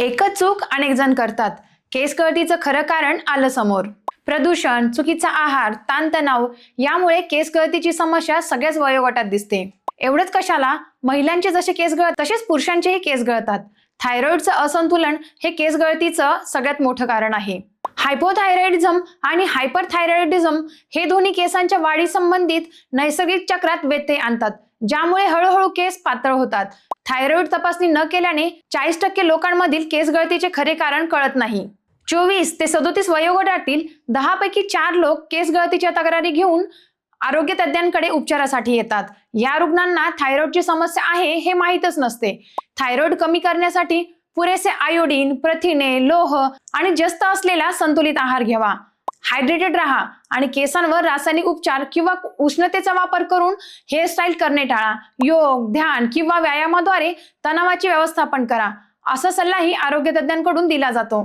एकच चूक अनेक जण करतात. केस गळतीचं खरं कारण आलं समोर. प्रदूषण, चुकीचा आहार, ताणतणाव यामुळे केस गळतीची समस्या सगळ्याच वयोगटात दिसते. एवढंच कशाला, महिलांचे जसे केस गळतात तसेच पुरुषांचेही केस गळतात. थायरॉइडचं असंतुलन हे केस गळतीचं सगळ्यात मोठं कारण आहे. हायपोथायरॉइडिझम आणि हायपरथायरॉइडिझम हे दोन्ही केसांच्या वाढी संबंधित नैसर्गिक चक्रात व्यत्यय आणतात, ज्यामुळे हळूहळू केस पातळ होतात. थायरॉइड तपासणी न केल्याने 40% लोकांमधील केस गळतीचे खरे कारण कळत नाही. 24 ते 37 वयोगटातील 10 पैकी 4 लोक केस गळतीच्या तक्रारी घेऊन आरोग्य तज्ञांकडे उपचारासाठी येतात. या रुग्णांना थायरॉइडची समस्या आहे हे माहीतच नसते. थायरॉइड कमी करण्यासाठी पुरेसे आयोडीन, प्रथिने, लोह आणि जस्त असलेला संतुलित आहार घ्यावा. हायड्रेटेड राहा आणि केसांवर रासायनिक उपचार किंवा उष्णतेचा वापर करून हेअरस्टाईल करणे टाळा. योग, ध्यान किंवा व्यायामाद्वारे तणावाचे व्यवस्थापन करा, असा सल्लाही आरोग्य तज्ञांकडून दिला जातो.